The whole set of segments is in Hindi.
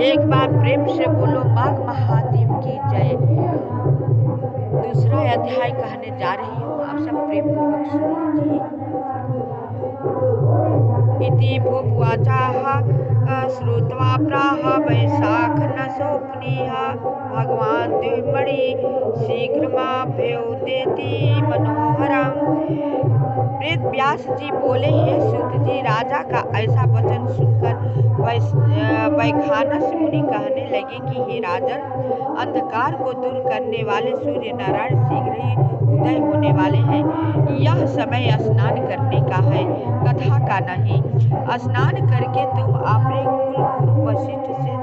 एक बार प्रेम से बोलो माघ महात्म की जय। दूसरा अध्याय कहने जा रही हूँ, आप सब प्रेम पूर्वक सुन लीजिए। इति भूपवाचाः श्रुत्वा प्राह वैशाख न स्वप्निः भगवान द्विमणि शीघ्रमाभ्युदेति मनोहरम्। वेद व्यास जी बोले, हे सूत जी, राजा का ऐसा वचन सुनकर वैखानस मुनि कहने लगे कि हे राजन, अंधकार को दूर करने वाले सूर्य नारायण शीघ्र ही उदय होने वाले हैं। यह समय स्नान करने का है, कथा का नहीं। स्नान करके तुम अपने कुल गुरु वशिष्ठ से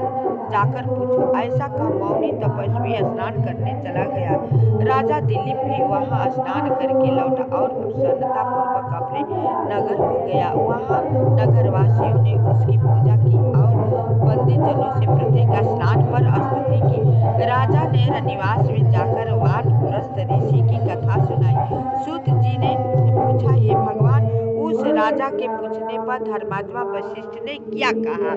जाकर पूछो। ऐसा कह मौनी तपस्वी स्नान करने चला गया। राजा दिलीप भी वहां स्नान करके लौटा और प्रसन्नता पूर्वक अपने नगर को गया। वहां नगरवासियों ने उसकी पूजा की और बंदी जनों से प्रत्येक स्नान पर स्तुति की। राजा ने निवास में जाकर वानप्रस्थ ऋषि की कथा सुनाई। सूत जी ने पूछा, हे भगवान, उस राजा के पूछने पर धर्मात्मा वशिष्ठ ने क्या कहा?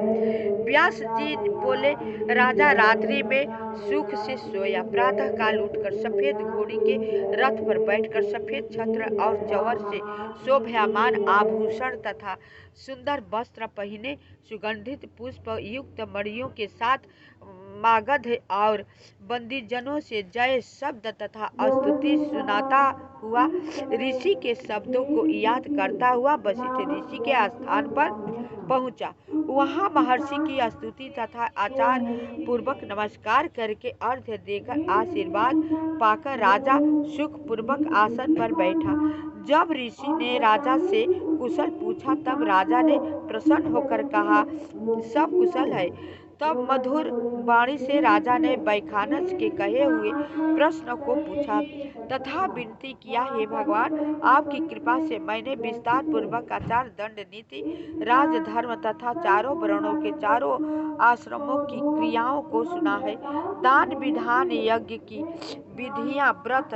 व्यास जी बोले, राजा रात्रि में सुख से सोया। प्रातः काल उठकर सफेद घोड़ी के रथ पर बैठकर सफेद छत्र और चंवर से शोभायमान आभूषण तथा सुंदर वस्त्र पहने सुगंधित पुष्प युक्त मणियों के साथ मागध और बंदीजनों से जय शब्द तथा स्तुति सुनाता हुआ ऋषि के शब्दों को याद करता हुआ वशिष्ठ ऋषि के स्थान पर पहुंचा। वहां महर्षि की स्तुति तथा आचार पूर्वक नमस्कार करके अर्घ्य देकर आशीर्वाद पाकर राजा सुख पूर्वक आसन पर बैठा। जब ऋषि ने राजा से कुशल पूछा तब राजा ने प्रसन्न होकर कहा, सब कुशल है। तब मधुर वाणी से राजा ने वैखानस के कहे हुए प्रश्न को पूछा तथा विनती किया, हे भगवान, आपकी कृपा से मैंने विस्तार पूर्वक आचार दंड नीति राजधर्म तथा चारों वर्णों के चारों आश्रमों की क्रियाओं को सुना है। दान विधान यज्ञ की विधियां, व्रत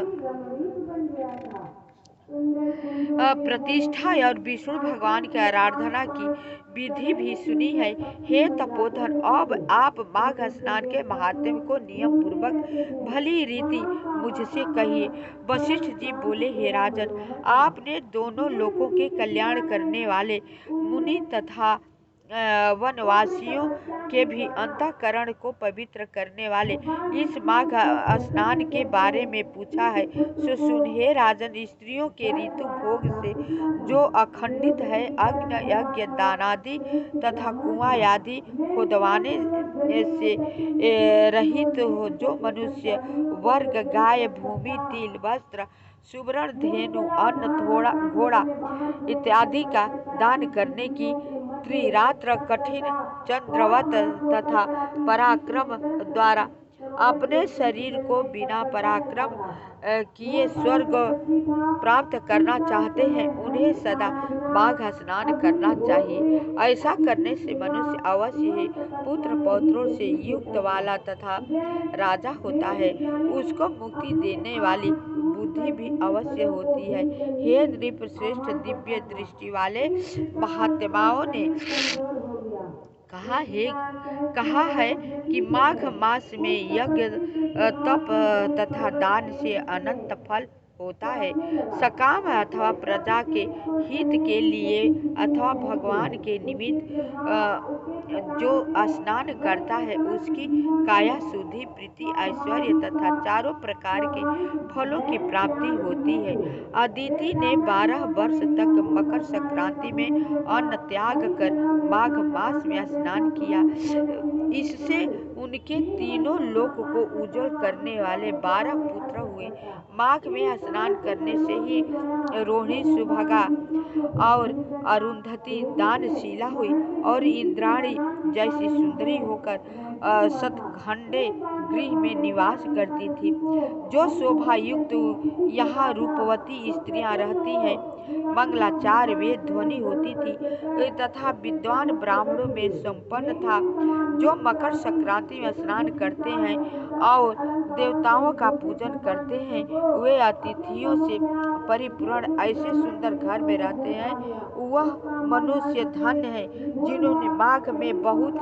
प्रतिष्ठा और विष्णु भगवान की आराधना की विधि भी सुनी है। हे तपोधन, अब आप माघ स्नान के महात्म्य को नियम पूर्वक भली रीति मुझसे कहिए। वशिष्ठ जी बोले, हे राजन, आपने दोनों लोकों के कल्याण करने वाले मुनि तथा वनवासियों के भी अंतःकरण को पवित्र करने वाले इस माघ स्नान के बारे में पूछा है, सो सुन। हे राजन, स्त्रियों के ऋतु भोग से जो अखंडित है, अग्नि यज्ञ दानादि तथा कुआं आदि खोदवाने से रहित हो, जो मनुष्य वर्ग गाय, भूमि, तिल, वस्त्र, सुवर्ण, धेनु, अन्न, घोड़ा इत्यादि का दान करने की त्रिरात्र कठिन चंद्रवत तथा पराक्रम द्वारा अपने शरीर को बिना पराक्रम किए स्वर्ग प्राप्त करना चाहते हैं, उन्हें सदा माघ स्नान करना चाहिए। ऐसा करने से मनुष्य अवश्य ही पुत्र पौत्रों से युक्त वाला तथा राजा होता है। उसको मुक्ति देने वाली बुद्धि भी अवश्य होती है। हे नृपश्रेष्ठ, दिव्य दृष्टि वाले महात्माओं ने कहा है कि माघ मास में यज्ञ, तप तथा दान से अनंत फल होता है। सकाम अथवा प्रजा के हित के लिए अथवा भगवान के निमित्त जो स्नान करता है, उसकी काया शुद्धि, प्रीति, ऐश्वर्य तथा चारों प्रकार के फलों की प्राप्ति होती है। अदिति ने 12 वर्ष तक मकर संक्रांति में अन्न त्याग कर माघ मास में स्नान किया। इससे उनके तीनों लोक को उज्जवल करने वाले 12 पुत्र हुए। माघ में स्नान करने से ही रोहिणी सुभगा और अरुंधति दानशीला हुई और इंद्राणी जैसी सुंदरी होकर शतखंडे गृह में निवास करती थी। जो शोभा युक्त यहाँ रूपवती स्त्रियां रहती हैं, मंगलाचार वेद ध्वनि होती थी तथा विद्वान ब्राह्मणों में संपन्न था। जो मकर संक्रांति में स्नान करते हैं और देवताओं का पूजन करते हैं, वे अतिथियों से परिपूर्ण ऐसे सुंदर घर में रहते हैं। वह मनुष्य धन्य है जिन्होंने माघ में बहुत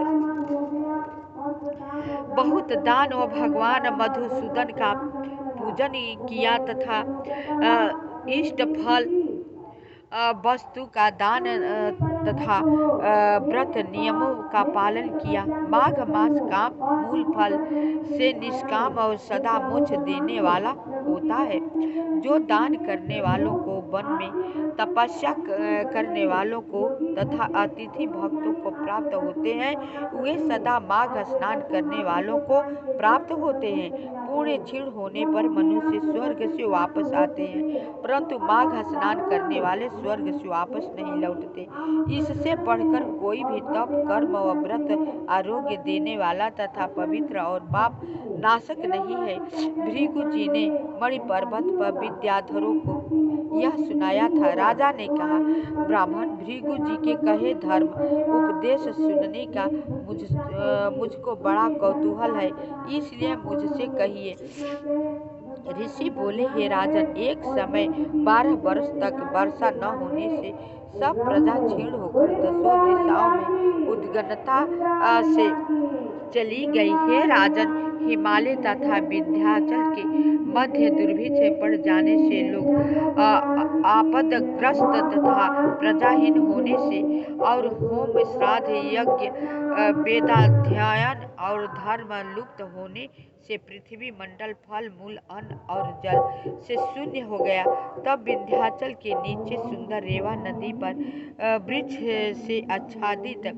बहुत दान और भगवान मधुसूदन का पूजन किया तथा इष्ट फल वस्तु का दान तथा व्रत नियमों का पालन किया। माघ मास काम मूल फल से निष्काम और सदा मोक्ष देने वाला होता है। जो दान करने वालों को, वन में तपस्या करने वालों को तथा अतिथि भक्तों को प्राप्त होते हैं, वे सदा माघ स्नान करने वालों को प्राप्त होते हैं। पुण्य क्षीण होने पर मनुष्य स्वर्ग से वापस आते हैं, परंतु माघ स्नान करने वाले स्वर्ग से वापस नहीं लौटते। इससे बढ़कर कोई भी तप, कर्म व व्रत आरोग्य देने वाला तथा पवित्र और पाप नाशक नहीं है। भृगु जी ने मणि पर्वत पर विद्याधरों को यह सुनाया था। राजा ने कहा, ब्राह्मण, भृगु जी के कहे धर्म उपदेश सुनने का मुझको बड़ा कौतूहल है, इसलिए मुझसे कहिए। ऋषि बोले, हे राजन, एक समय 12 वर्ष तक वर्षा न होने से सब प्रजा क्षीण होकर दसों दिशाओं में उद्विग्नता से चली गई। हे राजन, हिमालय तथा विंध्याचल के मध्य दुर्भिक्ष पड़ जाने से, लोग आपदग्रस्त तथा प्रजाहीन होने से और होम, श्राद्ध, यज्ञ, वेदाध्ययन और धर्म लुप्त होने से पृथ्वी मंडल फल, मूल, अन्न और जल से शून्य हो गया। तब विंध्याचल के नीचे सुंदर रेवा नदी पर वृक्ष से आच्छादित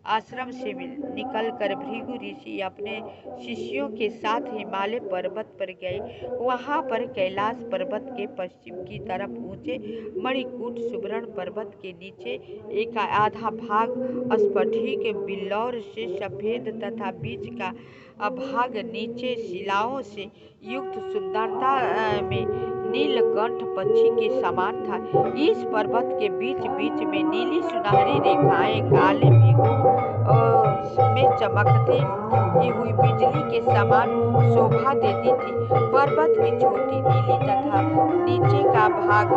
आश्रम से निकलकर भृगु ऋषि अपने शिष्यों के साथ हिमालय पर्वत पर गए। वहां पर कैलाश पर्वत के पश्चिम की तरफ ऊंचे मणिकूट, सुवर्ण पर्वत के नीचे एक आधा भाग स्फटिक बिल्लौर से सफेद तथा बीच का भाग नीचे शिलाओं से युक्त सुंदरता में नीलकंठ पक्षी के समान था। इस पर्वत के बीच बीच में नीली सुनहरी रेखाएं काले मेघों में चमकती हुई बिजली के समान शोभा देती थी। पर्वत की चोटी नीली तथा नीचे का भाग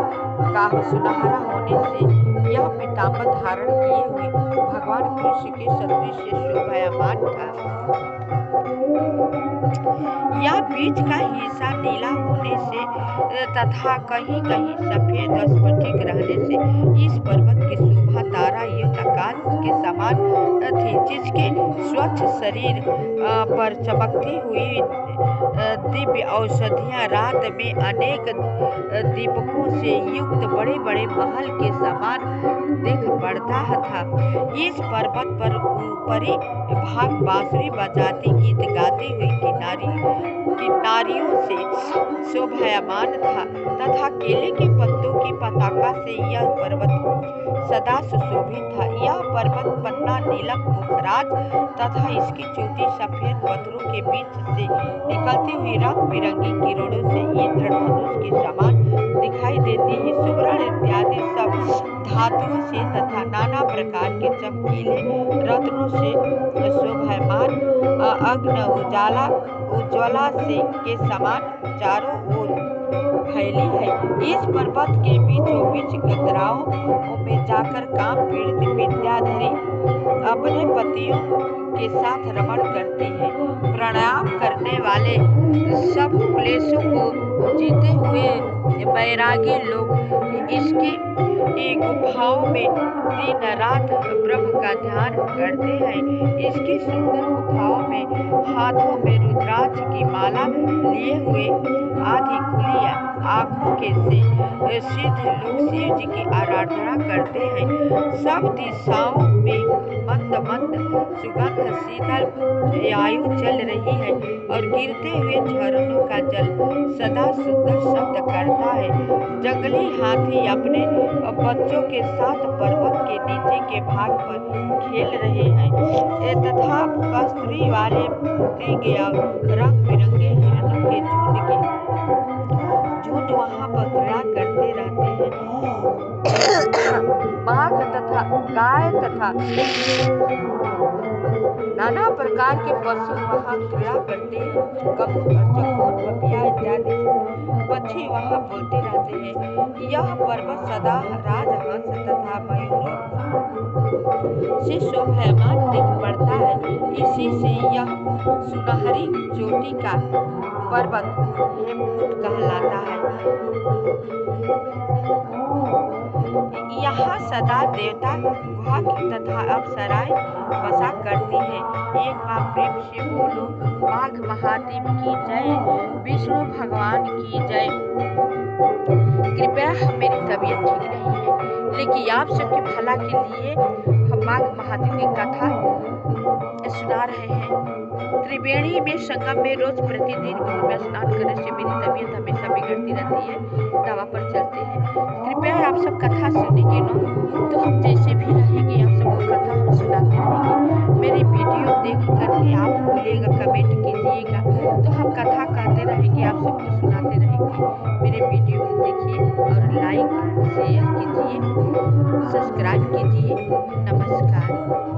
का सुनहरा होने से यह पीताम्बर धारण किए हुए भगवान कृष्ण के सदृश शोभायमान था। यह बीच का हिस्सा नीला होने से तथा कहीं कहीं सफेद स्फटिक रहने से इस पर्वत की शोभा तारा युक्त आकाश के समान थी, जिसके स्वच्छ शरीर पर चमकती हुई दिव्य औषधियां रात में अनेक दीपकों से युक्त बड़े बड़े महल के समान दिख पड़ता था। इस पर्वत पर ऊपरी भाग बांसुरी बजाती गीत गाती हुई किनारियों से शोभायमान था तथा केले के पत्तों की पताका से यह पर्वत सदा सुशोभित था। यह पर्वत पन्ना नीलम पुखराज तथा इसकी चोटी सफेद पत्थरों के बीच से निकलती हुई रंग बिरंगी किरणों से इंद्रधनुष के समान दिखाई देती है। सुवर्ण इत्यादि सब धातुओं से तथा नाना प्रकार के चमकीले रत्नों से शोभायमान अग्नि उज्ज्वला से के समान चारों ओर फैली है। इस पर्वत के बीचों बीच गंधराओं में जाकर काम पीड़ित विद्याधरी अपने पतियों के साथ रमण करती है। प्राणायाम करने वाले सब क्लेशों को जीते हुए वैरागी लोग इसकी गुफाओं में दिन रात ब्रह्म का ध्यान करते हैं। इसकी सुंदर गुफाओं में हाथों में रुद्राक्ष की माला लिए हुए आधी खुली आंखों के से सिद्ध लोग शिव जी की आराधना करते हैं। सब दिशाओं में मंद मंद सुगंध शीतल वायु चल रही है और गिरते हुए झरनों का जल सदा सुंदर शब्द करता है। जंगली हाथी अपने बच्चों के साथ पर्वत के नीचे के भाग पर खेल रहे हैं तथा कस्तूरी वाले रंग बिरंगे हिरणों के झुंड वहां पर क्रीड़ा करते रहते हैं। बाघ तथा गाय तथा नाना प्रकार के पशु वहां क्रीड़ा करते हैं। कबूतर, चकोर, पपिया इत्यादि पक्षी वहां बोलते रहते हैं। यह पर्वत सदा राजहंस तथा मयूरों से शोभायमान दिख पड़ता है। इसी से यह सुनहरी चोटी का पर्वत हेमकूट कहलाता है। यहाँ सदा देवता गुहा तथा अप्सराएं बसा करती हैं। एक बार प्रेम से बोलो माघ महादेव की जय, विष्णु भगवान की जय। कृपया मेरी तबीयत ठीक नहीं है, लेकिन आप सबके भला के लिए हम माघ महादेव की कथा सुना रहे हैं। त्रिवेणी में संगम में रोज प्रतिदिन कुंभ में स्नान करने से मेरी तबीयत हमेशा बिगड़ती रहती है, दवा पर चलते हैं। कृपया आप सब कथा सुनेंगे ना, तो हम जैसे भी रहेंगे आप सबको कथा हम सुनाते रहेंगे। मेरी वीडियो देख करके आप बोलिएगा, कमेंट कीजिएगा, तो हम कथा कहते रहेंगे, आप सबको सुनाते रहेंगे। मेरे वीडियो को देखिए और लाइक शेयर कीजिए, सब्सक्राइब कीजिए। नमस्कार।